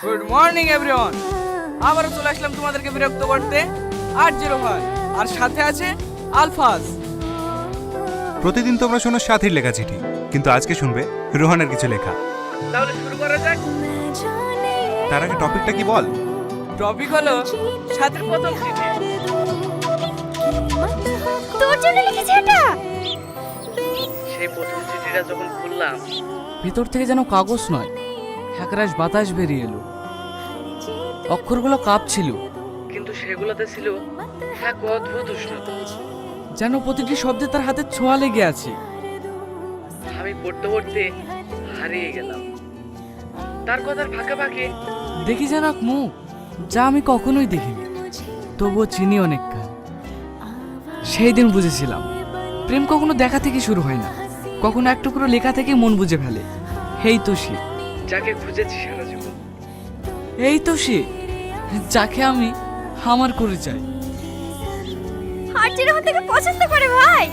Good morning everyone. আবারও চলে আসলাম তোমাদেরকে বিরক্ত করতে। 805 আর সাথে আছে আলফাজ। প্রতিদিন তোমরা শোনো সাথীর লেখা চিঠি, কিন্তু আজকে শুনবে রোহানের কিছু লেখা। তাহলে শুরু করা যাক। তার আগে টপিকটা কি বল? টপিক হলো সাথীর প্রথম চিঠি। তোর জন্য লিখেছে এটা? সেই প্রথম চিঠিটা যখন খুললাম, ভিতর থেকে যেন কাগজ নয়, একরাশ বাতাস বেরিয়ে এলো। অক্ষরগুলো কাঁপছিল, কিন্তু সেগুলোতে ছিল এক অদ্ভুত উষ্ণতা, যেন প্রতিটি শব্দে তার হাতে ছোঁয়া লেগে আছে। আমি পড়তে পড়তে হারিয়ে গেলাম তার কথার ফাঁকে ফাঁকে। দেখি যেন এক মুখ যা আমি কখনোই দেখিনি, তবুও চিনি অনেক কাল। সেই দিন বুঝেছিলাম প্রেম কখনো দেখা থেকে শুরু হয় না, কখনো এক টুকরো লেখা থেকে মন বুঝে ফেলে। এই তো সে যাকে খুঁজেছি সারা জীবন, এই তো সে যাকে আমি আমার করে চাই। আর যে রোহন থেকে পছন্দ করে ভাই।